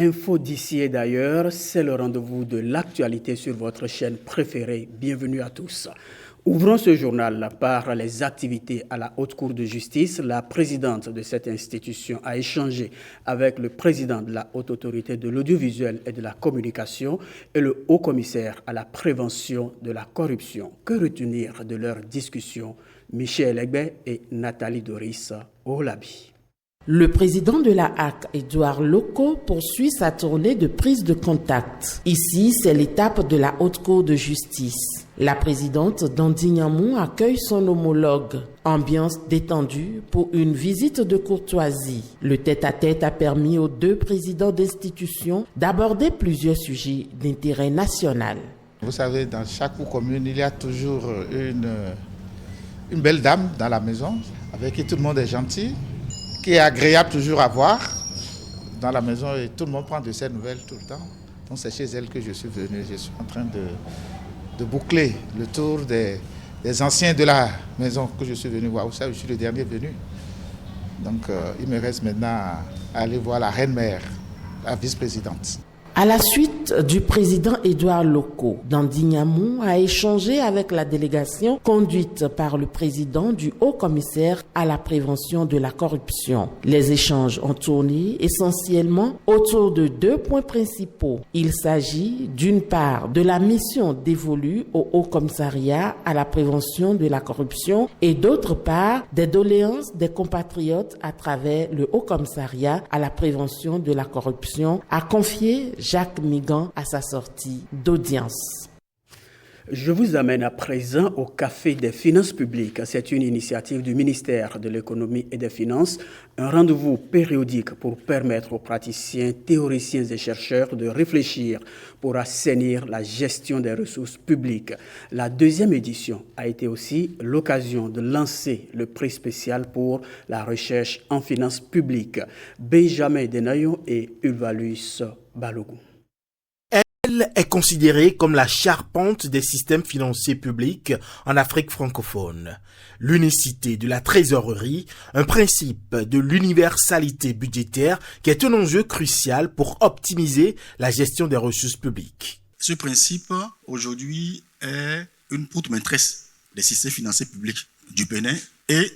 Info d'ici et d'ailleurs, c'est le rendez-vous de l'actualité sur votre chaîne préférée. Bienvenue à tous. Ouvrons ce journal par les activités à la Haute Cour de justice. La présidente de cette institution a échangé avec le président de la Haute Autorité de l'audiovisuel et de la communication et le haut commissaire à la prévention de la corruption. Que retenir de leur discussion? Michel Egbe et Nathalie Doris Olabi. Le président de la HAC, Édouard Loko, poursuit sa tournée de prise de contact. Ici, c'est l'étape de la Haute Cour de justice. La présidente d'Andignamou accueille son homologue. Ambiance détendue pour une visite de courtoisie. Le tête-à-tête a permis aux deux présidents d'institutions d'aborder plusieurs sujets d'intérêt national. Vous savez, dans chaque commune, il y a toujours une belle dame dans la maison, avec qui tout le monde est gentil, qui est agréable toujours à voir dans la maison et tout le monde prend de ses nouvelles tout le temps. Donc c'est chez elle que je suis venu. Je suis en train de boucler le tour des anciens de la maison que je suis venu voir. Vous savez, je suis le dernier venu. Donc il me reste maintenant à aller voir la reine-mère, la vice-présidente. À la suite du président Édouard Loko, d'Andignamou a échangé avec la délégation conduite par le président du haut commissaire à la prévention de la corruption. Les échanges ont tourné essentiellement autour de deux points principaux. Il s'agit d'une part de la mission dévolue au haut commissariat à la prévention de la corruption et d'autre part des doléances des compatriotes à travers le haut commissariat à la prévention de la corruption, a confié Jacques Migan à sa sortie d'audience. Je vous amène à présent au Café des finances publiques. C'est une initiative du ministère de l'économie et des finances, un rendez-vous périodique pour permettre aux praticiens, théoriciens et chercheurs de réfléchir pour assainir la gestion des ressources publiques. La deuxième édition a été aussi l'occasion de lancer le prix spécial pour la recherche en finances publiques. Benjamin Denayon et Ulvalus Balogun. Elle est considérée comme la charpente des systèmes financiers publics en Afrique francophone. L'unicité de la trésorerie, un principe de l'universalité budgétaire qui est un enjeu crucial pour optimiser la gestion des ressources publiques. Ce principe, aujourd'hui, est une poutre maîtresse des systèmes financiers publics du Bénin et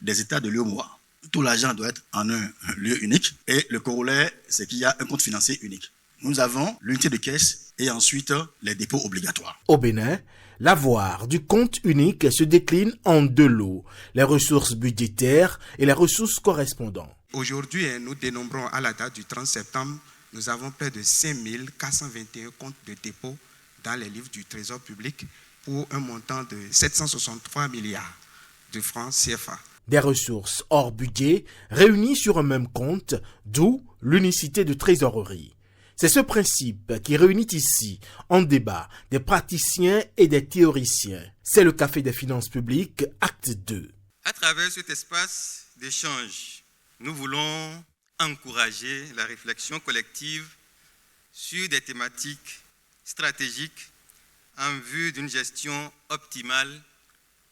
des États de l'UEMOA. Tout l'argent doit être en un lieu unique et le corollaire, c'est qu'il y a un compte financier unique. Nous avons l'unité de caisse et ensuite les dépôts obligatoires. Au Bénin, l'avoir du compte unique se décline en deux lots, les ressources budgétaires et les ressources correspondantes. Aujourd'hui, nous dénombrons à la date du 30 septembre, nous avons près de 5 421 comptes de dépôt dans les livres du Trésor public pour un montant de 763 milliards de francs CFA. Des ressources hors budget réunies sur un même compte, d'où l'unicité de trésorerie. C'est ce principe qui réunit ici, en débat, des praticiens et des théoriciens. C'est le Café des finances publiques, acte 2. À travers cet espace d'échange, nous voulons encourager la réflexion collective sur des thématiques stratégiques en vue d'une gestion optimale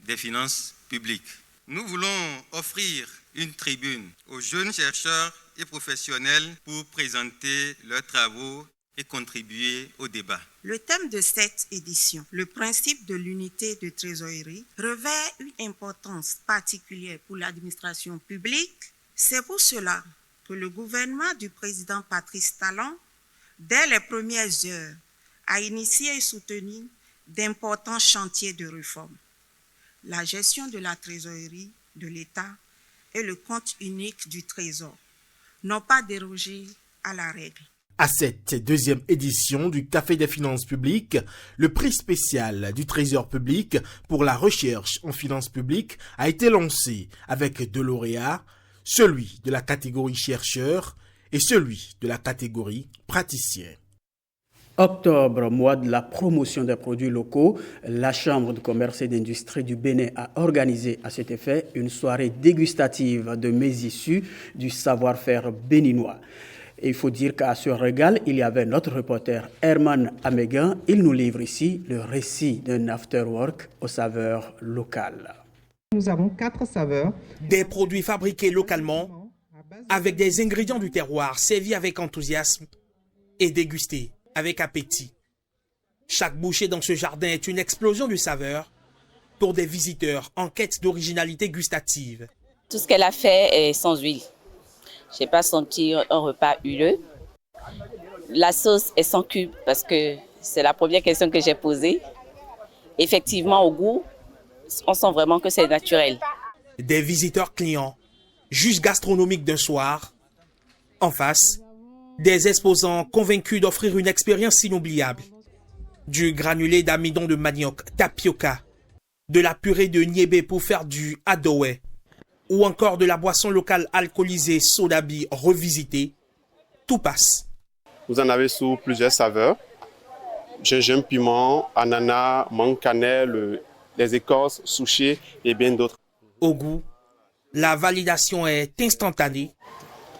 des finances publiques. Nous voulons offrir une tribune aux jeunes chercheurs et professionnels pour présenter leurs travaux et contribuer au débat. Le thème de cette édition, le principe de l'unité de trésorerie, revêt une importance particulière pour l'administration publique. C'est pour cela que le gouvernement du président Patrice Talon, dès les premières heures, a initié et soutenu d'importants chantiers de réforme. La gestion de la trésorerie de l'État et le compte unique du Trésor n'ont pas dérogé à la règle. À cette deuxième édition du Café des finances publiques, le prix spécial du Trésor public pour la recherche en finances publiques a été lancé avec deux lauréats, celui de la catégorie chercheur et celui de la catégorie praticien. Octobre, mois de la promotion des produits locaux, la Chambre de commerce et d'industrie du Bénin a organisé à cet effet une soirée dégustative de mets issus du savoir-faire béninois. Et il faut dire qu'à ce régal, il y avait notre reporter Herman Amégan. Il nous livre ici le récit d'un afterwork aux saveurs locales. Nous avons 4 saveurs. Des produits fabriqués localement avec des ingrédients du terroir servis avec enthousiasme et déguster avec appétit. Chaque bouchée dans ce jardin est une explosion de saveurs pour des visiteurs en quête d'originalité gustative. Tout ce qu'elle a fait est sans huile. Je n'ai pas senti un repas huileux. La sauce est sans cube parce que c'est la première question que j'ai posée. Effectivement, au goût, on sent vraiment que c'est naturel. Des visiteurs clients, juges gastronomiques d'un soir. En face, des exposants convaincus d'offrir une expérience inoubliable. Du granulé d'amidon de manioc, tapioca, de la purée de niébé pour faire du adowe, ou encore de la boisson locale alcoolisée Sodabi revisitée, tout passe. Vous en avez sous plusieurs saveurs. Gingembre, piment, ananas, mangue, cannelle, les écorces, souchées et bien d'autres. Au goût, la validation est instantanée.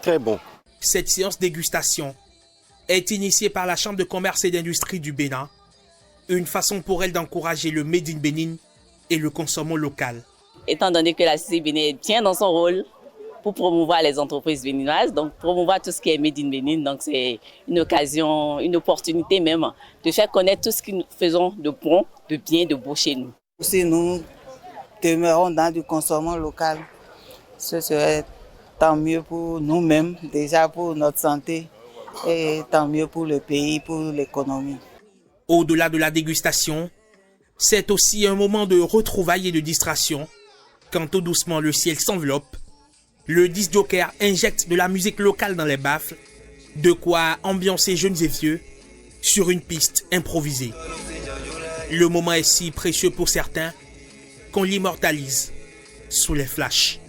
Très bon. Cette séance dégustation est initiée par la Chambre de commerce et d'industrie du Bénin, une façon pour elle d'encourager le Made in Bénin et le consommation local. Étant donné que la CICI Bénin est bien dans son rôle pour promouvoir les entreprises béninoises, donc promouvoir tout ce qui est Made in Bénin, donc c'est une occasion, une opportunité même de faire connaître tout ce que nous faisons de bon, de bien, de beau chez nous. Si nous demeurons dans du consommation local, ce serait tant mieux pour nous-mêmes, déjà pour notre santé, et tant mieux pour le pays, pour l'économie. Au-delà de la dégustation, c'est aussi un moment de retrouvailles et de distraction. Quand tout doucement le ciel s'enveloppe, le disc joker injecte de la musique locale dans les baffles, de quoi ambiancer jeunes et vieux sur une piste improvisée. Le moment est si précieux pour certains qu'on l'immortalise sous les flashs.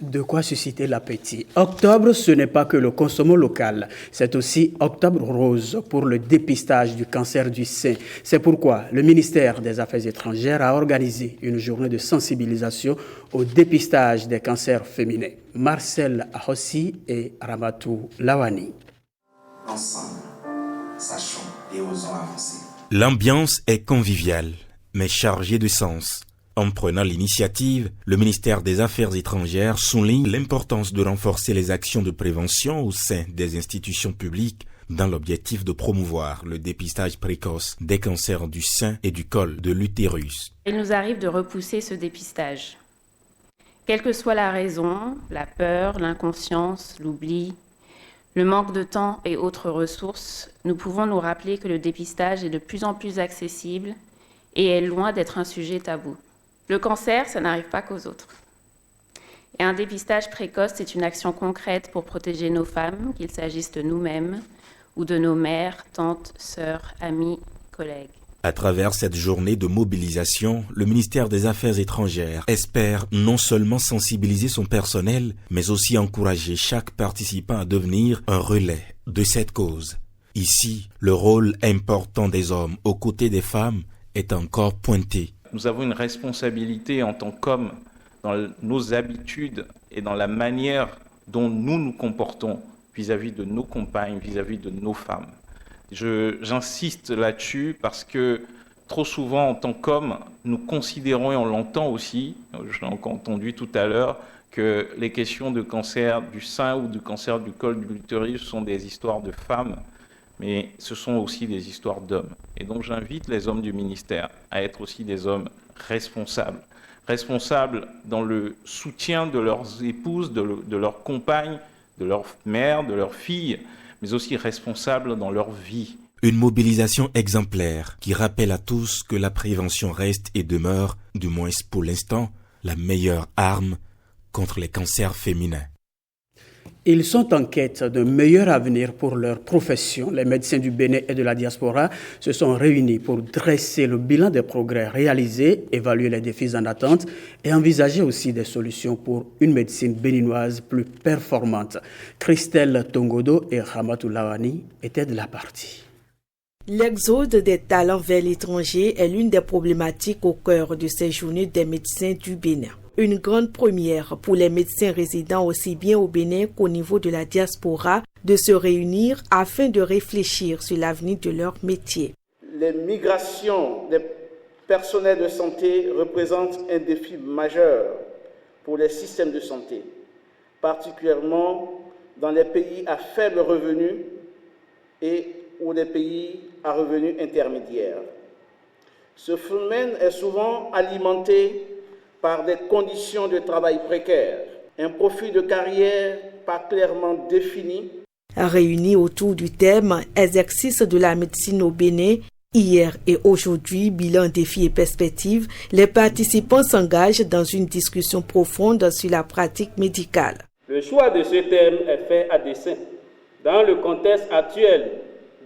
De quoi susciter l'appétit. Octobre, ce n'est pas que le consommation local, c'est aussi Octobre rose pour le dépistage du cancer du sein. C'est pourquoi le ministère des Affaires étrangères a organisé une journée de sensibilisation au dépistage des cancers féminins. Marcel Ahossi et Ramatou Lawani. Ensemble, sachons et osons avancer. L'ambiance est conviviale, mais chargée de sens. En prenant l'initiative, le ministère des Affaires étrangères souligne l'importance de renforcer les actions de prévention au sein des institutions publiques dans l'objectif de promouvoir le dépistage précoce des cancers du sein et du col de l'utérus. Il nous arrive de repousser ce dépistage. Quelle que soit la raison, la peur, l'inconscience, l'oubli, le manque de temps et autres ressources, nous pouvons nous rappeler que le dépistage est de plus en plus accessible et est loin d'être un sujet tabou. Le cancer, ça n'arrive pas qu'aux autres. Et un dépistage précoce, c'est une action concrète pour protéger nos femmes, qu'il s'agisse de nous-mêmes ou de nos mères, tantes, sœurs, amis, collègues. À travers cette journée de mobilisation, le ministère des Affaires étrangères espère non seulement sensibiliser son personnel, mais aussi encourager chaque participant à devenir un relais de cette cause. Ici, le rôle important des hommes aux côtés des femmes est encore pointé. Nous avons une responsabilité en tant qu'hommes dans nos habitudes et dans la manière dont nous nous comportons vis-à-vis de nos compagnes, vis-à-vis de nos femmes. J'insiste là-dessus parce que trop souvent, en tant qu'hommes, nous considérons, et on l'entend aussi, je l'ai encore entendu tout à l'heure, que les questions de cancer du sein ou de cancer du col de l'utérus sont des histoires de femmes, mais ce sont aussi des histoires d'hommes. Et donc j'invite les hommes du ministère à être aussi des hommes responsables. Responsables dans le soutien de leurs épouses, de leurs compagnes, de leurs mères, de leurs filles, mais aussi responsables dans leur vie. Une mobilisation exemplaire qui rappelle à tous que la prévention reste et demeure, du moins pour l'instant, la meilleure arme contre les cancers féminins. Ils sont en quête d'un meilleur avenir pour leur profession. Les médecins du Bénin et de la diaspora se sont réunis pour dresser le bilan des progrès réalisés, évaluer les défis en attente et envisager aussi des solutions pour une médecine béninoise plus performante. Christelle Tongodo et Ramatou Lawani étaient de la partie. L'exode des talents vers l'étranger est l'une des problématiques au cœur de ces journées des médecins du Bénin. Une grande première pour les médecins résidant aussi bien au Bénin qu'au niveau de la diaspora de se réunir afin de réfléchir sur l'avenir de leur métier. Les migrations des personnels de santé représentent un défi majeur pour les systèmes de santé, particulièrement dans les pays à faible revenu ou des pays à revenus intermédiaires. Ce phénomène est souvent alimenté par des conditions de travail précaires, un profil de carrière pas clairement défini. Réunis autour du thème « Exercice de la médecine au Bénin », hier et aujourd'hui, bilan, défis et perspectives, les participants s'engagent dans une discussion profonde sur la pratique médicale. Le choix de ce thème est fait à dessein. Dans le contexte actuel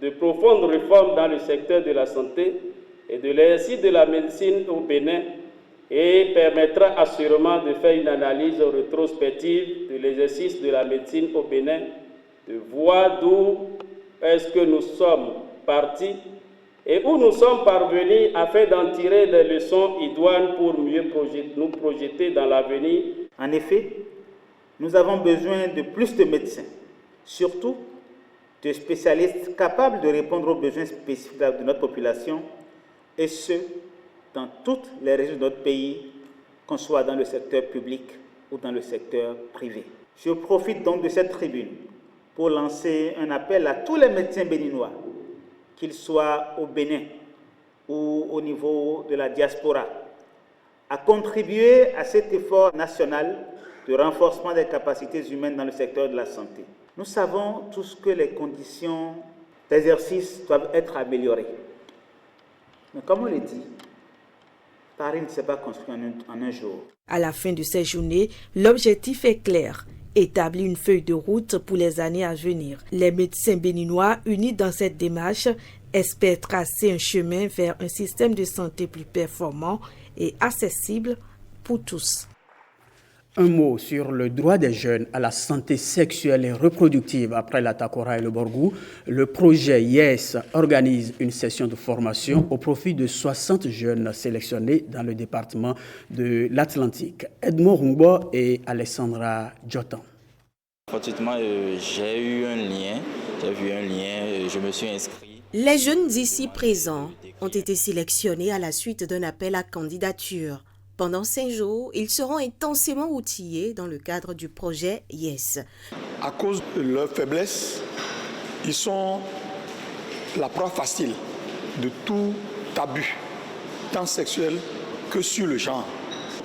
de profondes réformes dans le secteur de la santé et de l'exercice de la médecine au Bénin, et permettra assurément de faire une analyse rétrospective de l'exercice de la médecine au Bénin, de voir d'où est-ce que nous sommes partis et où nous sommes parvenus afin d'en tirer des leçons idoines pour mieux nous projeter dans l'avenir. En effet, nous avons besoin de plus de médecins, surtout de spécialistes capables de répondre aux besoins spécifiques de notre population, et ce, dans toutes les régions de notre pays, qu'on soit dans le secteur public ou dans le secteur privé. Je profite donc de cette tribune pour lancer un appel à tous les médecins béninois, qu'ils soient au Bénin ou au niveau de la diaspora, à contribuer à cet effort national de renforcement des capacités humaines dans le secteur de la santé. Nous savons tous que les conditions d'exercice doivent être améliorées. Mais comme on le dit, Paris ne s'est pas construit en un jour. À la fin de ces journées, l'objectif est clair. Établir une feuille de route pour les années à venir. Les médecins béninois, unis dans cette démarche, espèrent tracer un chemin vers un système de santé plus performant et accessible pour tous. Un mot sur le droit des jeunes à la santé sexuelle et reproductive après la Takora et le Borgou. Le projet YES organise une session de formation au profit de 60 jeunes sélectionnés dans le département de l'Atlantique. Edmond Rumbo et Alessandra Jotan. Fortuitement, j'ai vu un lien, je me suis inscrit. Les jeunes ici présents ont été sélectionnés à la suite d'un appel à candidature. Pendant 5 jours, ils seront intensément outillés dans le cadre du projet YES. À cause de leur faiblesse, ils sont la proie facile de tout abus, tant sexuel que sur le genre.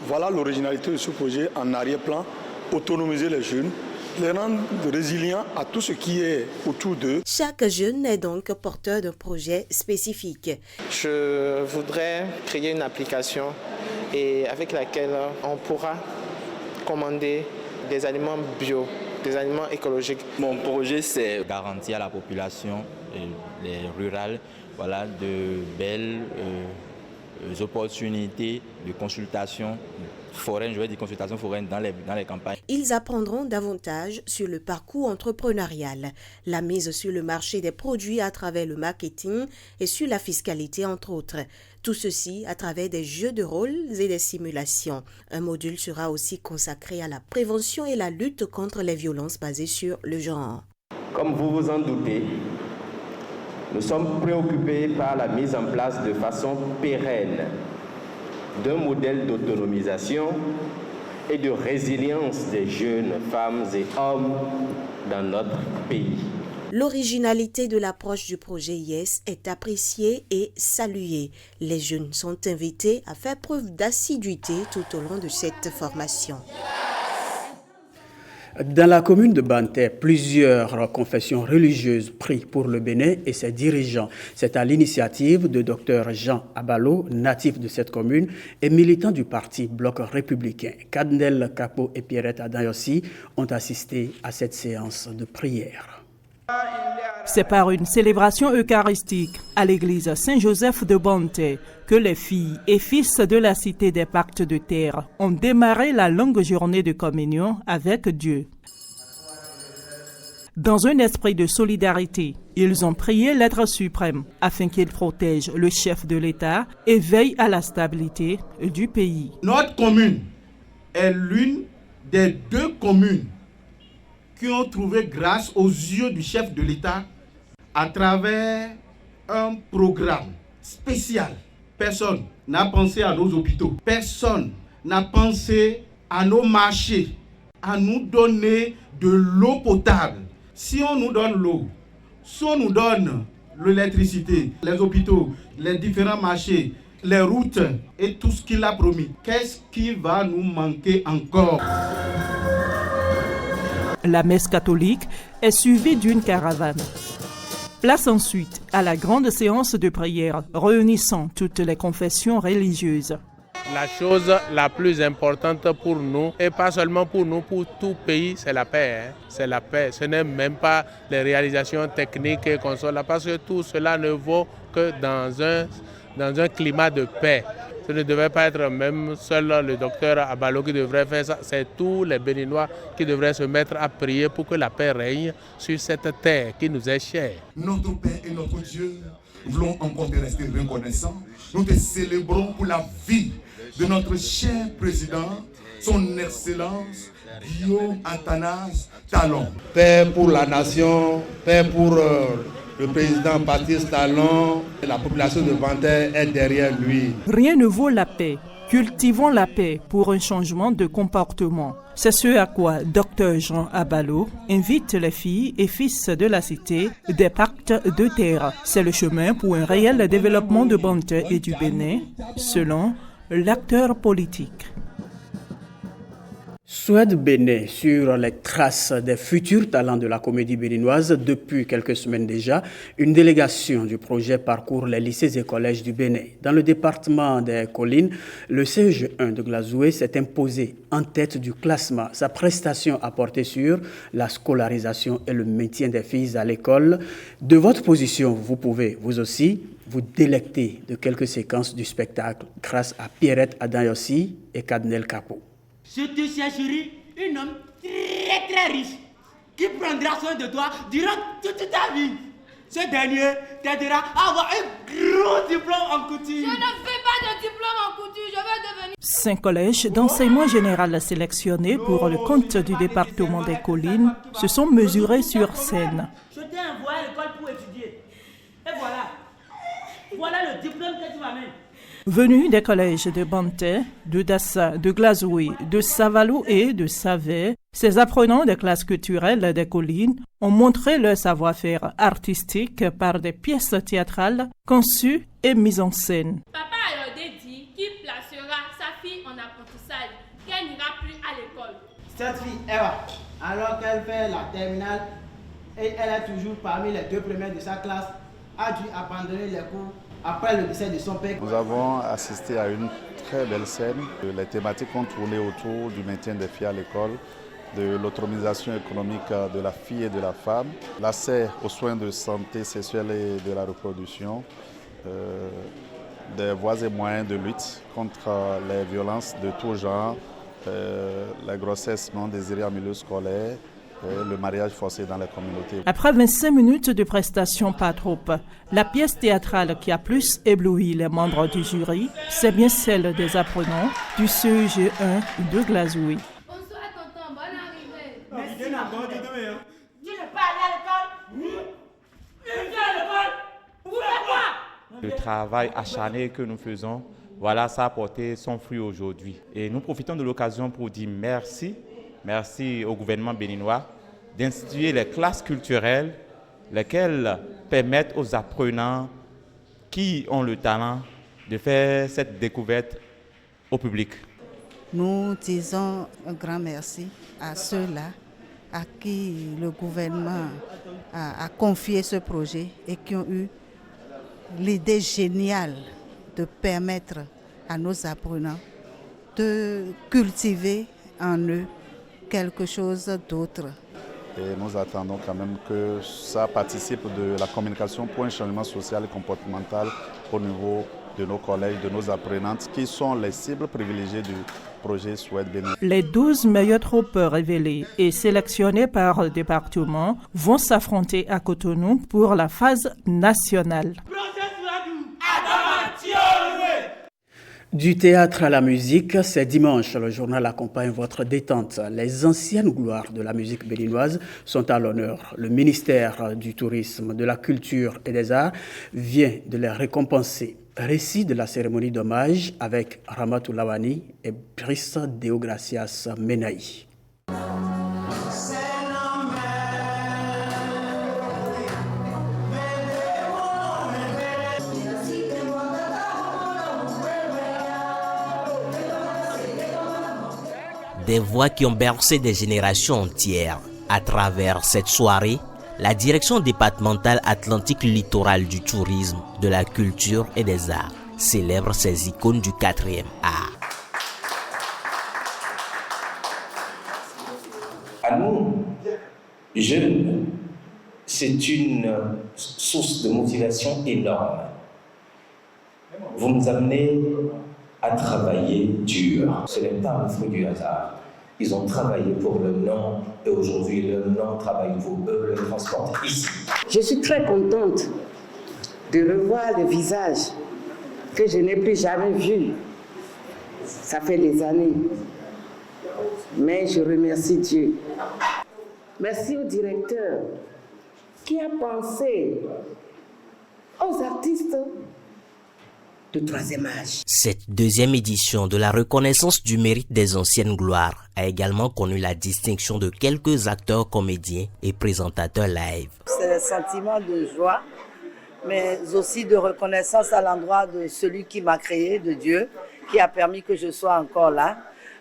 Voilà l'originalité de ce projet en arrière-plan, autonomiser les jeunes, les rendre résilients à tout ce qui est autour d'eux. Chaque jeune est donc porteur d'un projet spécifique. Je voudrais créer une application et avec laquelle on pourra commander des aliments bio, des aliments écologiques. Mon projet, c'est garantir à la population rurale de belles opportunités de consultation foraine, consultation foraine dans les campagnes. Ils apprendront davantage sur le parcours entrepreneurial, la mise sur le marché des produits à travers le marketing et sur la fiscalité entre autres. Tout ceci à travers des jeux de rôle et des simulations. Un module sera aussi consacré à la prévention et la lutte contre les violences basées sur le genre. Comme vous vous en doutez, nous sommes préoccupés par la mise en place de façon pérenne d'un modèle d'autonomisation et de résilience des jeunes femmes et hommes dans notre pays. L'originalité de l'approche du projet YES est appréciée et saluée. Les jeunes sont invités à faire preuve d'assiduité tout au long de cette formation. Dans la commune de Banté, plusieurs confessions religieuses prient pour le Bénin et ses dirigeants. C'est à l'initiative de Dr Jean Abalo, natif de cette commune et militant du parti Bloc républicain. Kadnel Capo et Pierrette Adayossi ont assisté à cette séance de prière. C'est par une célébration eucharistique à l'église Saint-Joseph de Banté que les filles et fils de la cité des pactes de terre ont démarré la longue journée de communion avec Dieu. Dans un esprit de solidarité, ils ont prié l'être suprême afin qu'il protège le chef de l'État et veille à la stabilité du pays. Notre commune est l'une des 2 communes qui ont trouvé grâce aux yeux du chef de l'État à travers un programme spécial. Personne n'a pensé à nos hôpitaux, personne n'a pensé à nos marchés, à nous donner de l'eau potable. Si on nous donne l'eau, si on nous donne l'électricité, les hôpitaux, les différents marchés, les routes et tout ce qu'il a promis, qu'est-ce qui va nous manquer encore? La messe catholique est suivie d'une caravane. Place ensuite à la grande séance de prière réunissant toutes les confessions religieuses. La chose la plus importante pour nous, et pas seulement pour nous, pour tout pays, c'est la paix. C'est la paix. Ce n'est même pas les réalisations techniques qu'on soit là, parce que tout cela ne vaut que dans un climat de paix. Ce ne devait pas être même seul le docteur Abalo qui devrait faire ça, c'est tous les Béninois qui devraient se mettre à prier pour que la paix règne sur cette terre qui nous est chère. Notre Père et notre Dieu, nous voulons encore te rester reconnaissants. Nous te célébrons pour la vie de notre cher président, son Excellence Guillaume Athanase Talon. Père pour la nation, Père pour le président Patrice Talon, la population de Bantay est derrière lui. Rien ne vaut la paix. Cultivons la paix pour un changement de comportement. C'est ce à quoi Dr Jean Abalo invite les filles et fils de la cité des pactes de terre. C'est le chemin pour un réel développement de Bantay et du Bénin, selon l'acteur politique. Souhaite Bénin sur les traces des futurs talents de la comédie béninoise. Depuis quelques semaines déjà, une délégation du projet parcourt les lycées et collèges du Bénin. Dans le département des Collines, le CEG1 de Glazoué s'est imposé en tête du classement. Sa prestation a porté sur la scolarisation et le maintien des filles à l'école. De votre position, vous pouvez, vous aussi, vous délecter de quelques séquences du spectacle grâce à Pierrette Adayossi et Cadnel Capo. Je te chercherai un homme très très riche qui prendra soin de toi durant toute ta vie. Ce dernier t'aidera à avoir un gros diplôme en couture. Je ne fais pas de diplôme en couture, je veux devenir... 5 collèges d'enseignement général sélectionnés pour le compte du département des Collines se sont mesurés sur scène. Je t'ai envoyé à l'école pour étudier. Et voilà. Voilà le diplôme que tu m'amènes. Venus des collèges de Bantay, de Dassa, de Glazoué, de Savalou et de Savé, ces apprenants des classes culturelles des Collines ont montré leur savoir-faire artistique par des pièces théâtrales conçues et mises en scène. Papa Ayodé dit qu'il placera sa fille en apprentissage, qu'elle n'ira plus à l'école. Cette fille, Eva, alors qu'elle fait la terminale et elle est toujours parmi les 2 premières de sa classe, a dû abandonner les cours après le décès de son père. Nous avons assisté à une très belle scène. Les thématiques ont tourné autour du maintien des filles à l'école, de l'autonomisation économique de la fille et de la femme, l'accès aux soins de santé sexuelle et de la reproduction, des voies et moyens de lutte contre les violences de tout genre, la grossesse non désirée en milieu scolaire, le mariage forcé dans les communautés. Après 25 minutes de prestation pas trop, la pièce théâtrale qui a plus ébloui les membres du jury, c'est bien celle des apprenants du CEG1 de Glazoué. Bonsoir tonton, bonne arrivée. Merci. Tu n'es pas allé à l'école? Tu viens à l'école? Pourquoi? Le travail acharné que nous faisons, voilà, ça a porté son fruit aujourd'hui. Et nous profitons de l'occasion pour dire merci. Merci au gouvernement béninois d'instituer les classes culturelles, lesquelles permettent aux apprenants qui ont le talent de faire cette découverte au public. Nous disons un grand merci à ceux-là à qui le gouvernement a confié ce projet et qui ont eu l'idée géniale de permettre à nos apprenants de cultiver en eux quelque chose d'autre. Et nous attendons quand même que ça participe de la communication pour un changement social et comportemental au niveau de nos collèges, de nos apprenantes, qui sont les cibles privilégiées du projet Souhaite Bénin. Les 12 meilleures troupes révélées et sélectionnées par département vont s'affronter à Cotonou pour la phase nationale. Du théâtre à la musique, c'est dimanche. Le journal accompagne votre détente. Les anciennes gloires de la musique béninoise sont à l'honneur. Le ministère du Tourisme, de la Culture et des Arts vient de les récompenser. Récit de la cérémonie d'hommage avec Ramatou Lawani et Brice Deogracias Menaï. des voix qui ont bercé des générations entières. À travers cette soirée, la direction départementale Atlantique Littoral du tourisme, de la culture et des arts célèbre ces icônes du 4e art. À nous, jeunes, c'est une source de motivation énorme. Vous nous amenez à travailler dur. Ce n'est pas un fruit du hasard. Ils ont travaillé pour le nom et aujourd'hui le nom travaille pour eux, le transportent ici. Je suis très contente de revoir le visage que je n'ai plus jamais vu. Ça fait des années. Mais je remercie Dieu. Merci au directeur qui a pensé aux artistes de troisième âge. Cette deuxième édition de la reconnaissance du mérite des anciennes gloires a également connu la distinction de quelques acteurs, comédiens et présentateurs live. C'est un sentiment de joie, mais aussi de reconnaissance à l'endroit de celui qui m'a créé, de Dieu, qui a permis que je sois encore là,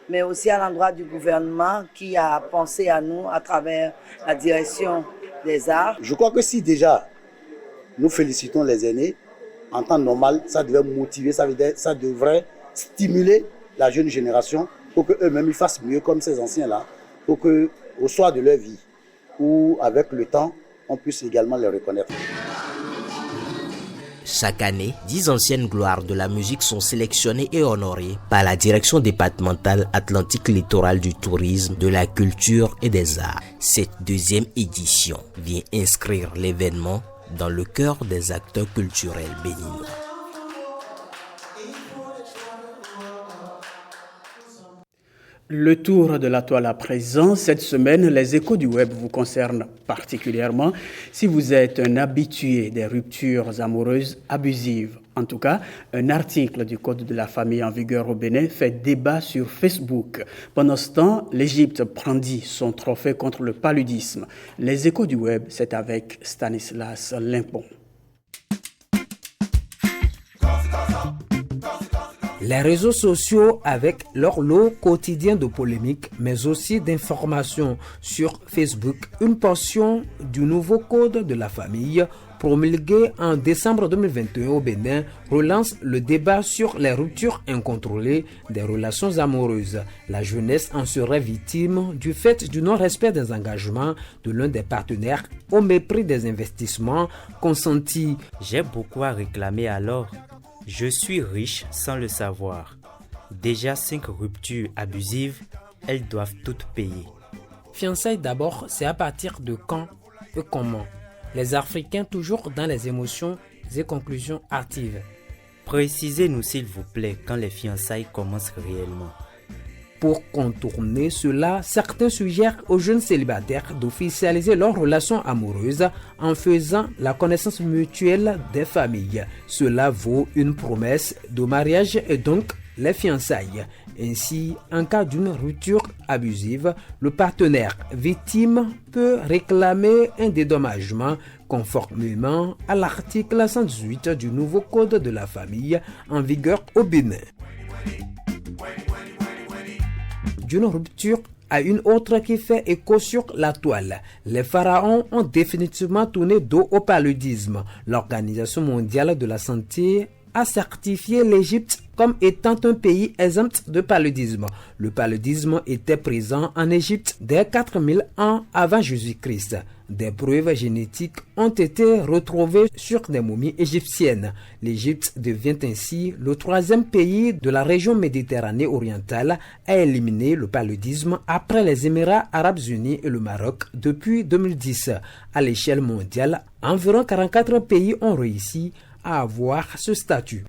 mais aussi à l'endroit du gouvernement qui a pensé à nous à travers la direction des arts. Je crois que si déjà nous félicitons les aînés, en temps normal, ça devrait motiver, ça devrait stimuler la jeune génération pour qu'eux-mêmes ils fassent mieux comme ces anciens-là, pour qu'au soir de leur vie ou avec le temps, on puisse également les reconnaître. Chaque année, 10 anciennes gloires de la musique sont sélectionnées et honorées par la direction départementale Atlantique Littoral du tourisme, de la culture et des arts. Cette deuxième édition vient inscrire l'événement dans le cœur des acteurs culturels béninois. Le tour de la toile à présent. Cette semaine, les échos du web vous concernent particulièrement si vous êtes un habitué des ruptures amoureuses abusives. En tout cas, un article du Code de la famille en vigueur au Bénin fait débat sur Facebook. Pendant ce temps, l'Égypte brandit son trophée contre le paludisme. Les échos du web, c'est avec Stanislas Limpon. Les réseaux sociaux avec leur lot quotidien de polémiques, mais aussi d'informations sur Facebook, une portion du nouveau code de la famille promulgué en décembre 2021 au Bénin relance le débat sur les ruptures incontrôlées des relations amoureuses. La jeunesse en serait victime du fait du non-respect des engagements de l'un des partenaires au mépris des investissements consentis. J'ai beaucoup à réclamer alors. Je suis riche sans le savoir. Déjà 5 ruptures abusives, elles doivent toutes payer. Fiançailles d'abord, c'est à partir de quand et comment. Les Africains toujours dans les émotions et conclusions hâtives. Précisez-nous s'il vous plaît quand les fiançailles commencent réellement. Pour contourner cela, certains suggèrent aux jeunes célibataires d'officialiser leurs relations amoureuses en faisant la connaissance mutuelle des familles. Cela vaut une promesse de mariage et donc les fiançailles. Ainsi, en cas d'une rupture abusive, le partenaire victime peut réclamer un dédommagement conformément à l'article 118 du nouveau Code de la famille en vigueur au Bénin. D'une rupture à une autre qui fait écho sur la toile. Les pharaons ont définitivement tourné dos au paludisme. L'Organisation mondiale de la santé a certifié l'Égypte comme étant un pays exempt de paludisme. Le paludisme était présent en Égypte dès 4000 ans avant Jésus-Christ. Des preuves génétiques ont été retrouvées sur des momies égyptiennes. L'Égypte devient ainsi le 3e pays de la région Méditerranée orientale à éliminer le paludisme après les Émirats arabes unis et le Maroc depuis 2010. À l'échelle mondiale, environ 44 pays ont réussi à avoir ce statut.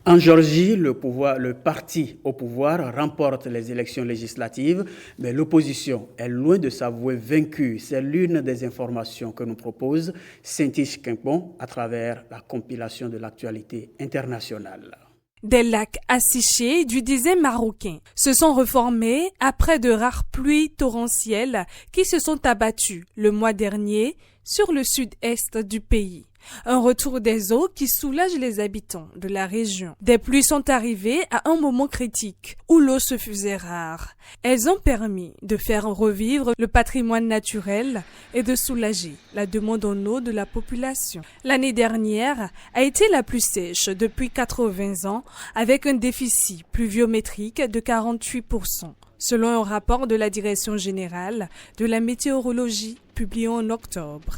En Géorgie, le parti au pouvoir remporte les élections législatives, mais l'opposition est loin de s'avouer vaincue. C'est l'une des informations que nous propose Saint-Ish Quimpon à travers la compilation de l'actualité internationale. Des lacs asséchés du désert marocain se sont reformés après de rares pluies torrentielles qui se sont abattues le mois dernier sur le sud-est du pays. Un retour des eaux qui soulage les habitants de la région. Des pluies sont arrivées à un moment critique où l'eau se faisait rare. Elles ont permis de faire revivre le patrimoine naturel et de soulager la demande en eau de la population. L'année dernière a été la plus sèche depuis 80 ans avec un déficit pluviométrique de 48%. Selon un rapport de la Direction générale de la météorologie publié en octobre.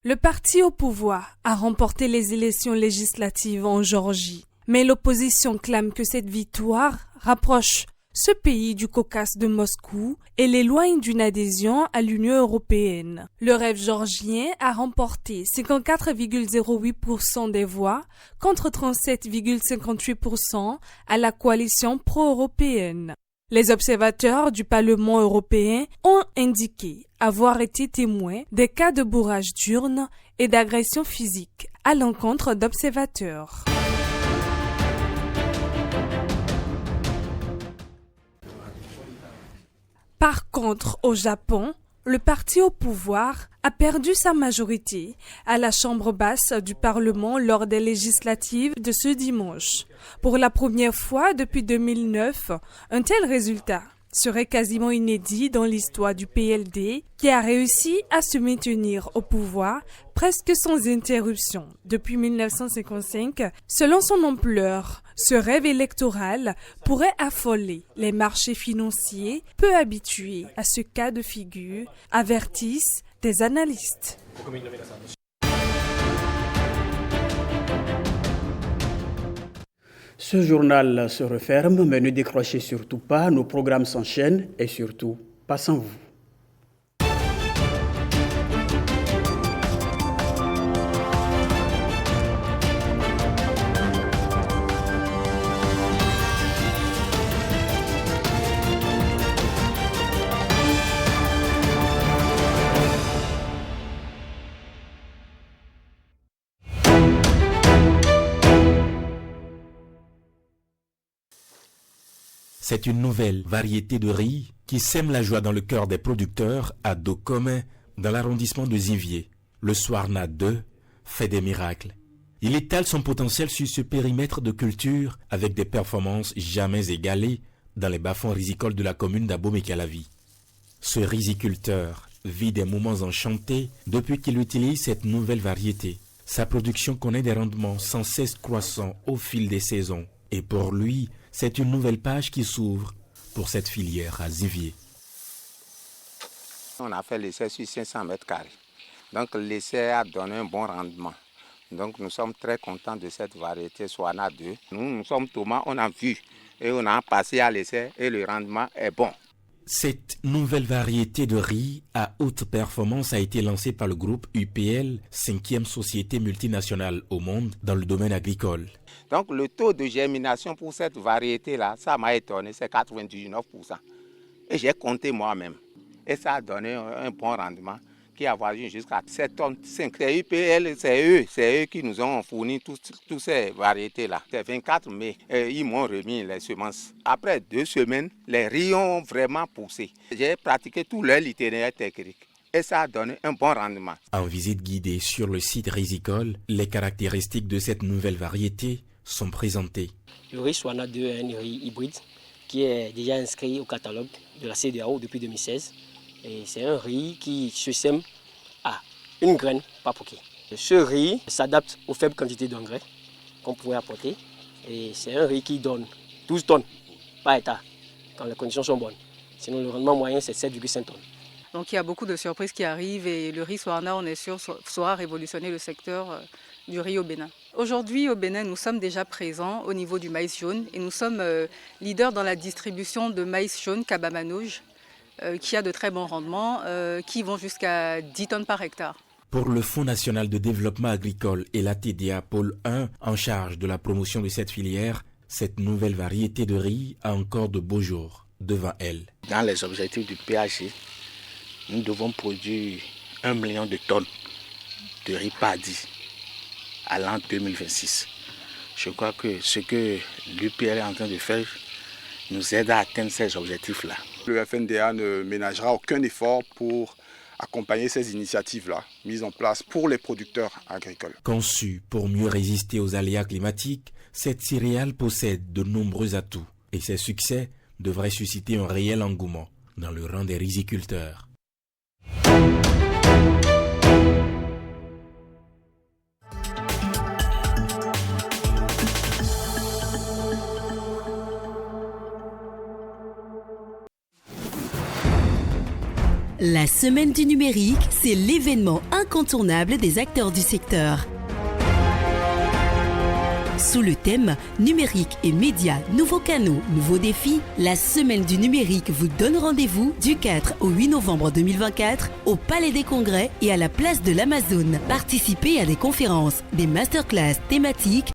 Le parti au pouvoir a remporté les élections législatives en Géorgie, mais l'opposition clame que cette victoire rapproche ce pays du Caucase de Moscou et l'éloigne d'une adhésion à l'Union européenne. Le Rêve géorgien a remporté 54,08% des voix contre 37,58% à la coalition pro-européenne. Les observateurs du Parlement européen ont indiqué avoir été témoins des cas de bourrage d'urnes et d'agressions physiques à l'encontre d'observateurs. Par contre, au Japon, le parti au pouvoir a perdu sa majorité à la chambre basse du Parlement lors des législatives de ce dimanche. Pour la première fois depuis 2009, un tel résultat serait quasiment inédit dans l'histoire du PLD qui a réussi à se maintenir au pouvoir presque sans interruption depuis 1955. Selon son ampleur, ce rêve électoral pourrait affoler les marchés financiers peu habitués à ce cas de figure, avertissent des analystes. Ce journal se referme, mais ne décrochez surtout pas, nos programmes s'enchaînent et surtout, pas sans vous. C'est une nouvelle variété de riz qui sème la joie dans le cœur des producteurs à dos commun dans l'arrondissement de Zivier. Le Soarna 2 fait des miracles. Il étale son potentiel sur ce périmètre de culture avec des performances jamais égalées dans les bas-fonds rizicoles de la commune d'Abomey-Calavi. Ce riziculteur vit des moments enchantés depuis qu'il utilise cette nouvelle variété. Sa production connaît des rendements sans cesse croissants au fil des saisons. Et pour lui, c'est une nouvelle page qui s'ouvre pour cette filière à Zivier. On a fait l'essai sur 500 mètres carrés. Donc l'essai a donné un bon rendement. Donc nous sommes très contents de cette variété Soarna 2. Nous sommes Thomas, on a vu et on a passé à l'essai et le rendement est bon. Cette nouvelle variété de riz à haute performance a été lancée par le groupe UPL, 5e société multinationale au monde dans le domaine agricole. Donc le taux de germination pour cette variété-là, ça m'a étonné, c'est 99%. Et j'ai compté moi-même. Et ça a donné un bon rendement qui a valu jusqu'à 7 tonnes 5. C'est UPL, c'est eux qui nous ont fourni toutes ces variétés-là. C'est 24 mai, ils m'ont remis les semences. Après 2 semaines, les riz ont vraiment poussé. J'ai pratiqué tout leur itinéraire technique. Et ça a donné un bon rendement. En visite guidée sur le site rizicole, les caractéristiques de cette nouvelle variété sont présentées. Le riz Soarna 2 est un riz hybride qui est déjà inscrit au catalogue de la CEDEAO depuis 2016. Et c'est un riz qui se sème à une graine par bouquet. Ce riz s'adapte aux faibles quantités d'engrais qu'on pourrait apporter. Et c'est un riz qui donne 12 tonnes par hectare quand les conditions sont bonnes. Sinon le rendement moyen c'est 7,5 tonnes. Donc il y a beaucoup de surprises qui arrivent et le riz Soarna, on est sûr, saura révolutionner le secteur du riz au Bénin. Aujourd'hui au Bénin, nous sommes déjà présents au niveau du maïs jaune et nous sommes leaders dans la distribution de maïs jaune Kabamanouj qui a de très bons rendements, qui vont jusqu'à 10 tonnes par hectare. Pour le Fonds national de développement agricole et la TDA Pôle 1 en charge de la promotion de cette filière, cette nouvelle variété de riz a encore de beaux jours devant elle. Dans les objectifs du PAG, nous devons produire 1 million de tonnes de riz paddy à l'an 2026. Je crois que ce que l'UPL est en train de faire, nous aide à atteindre ces objectifs-là. Le FNDA ne ménagera aucun effort pour accompagner ces initiatives-là, mises en place pour les producteurs agricoles. Conçue pour mieux résister aux aléas climatiques, cette céréale possède de nombreux atouts et ses succès devraient susciter un réel engouement dans le rang des riziculteurs. La semaine du numérique, c'est l'événement incontournable des acteurs du secteur. Sous le thème « Numérique et médias, nouveaux canaux, nouveaux défis », la semaine du numérique vous donne rendez-vous du 4 au 8 novembre 2024 au Palais des Congrès et à la place de l'Amazone. Participez à des conférences, des masterclass thématiques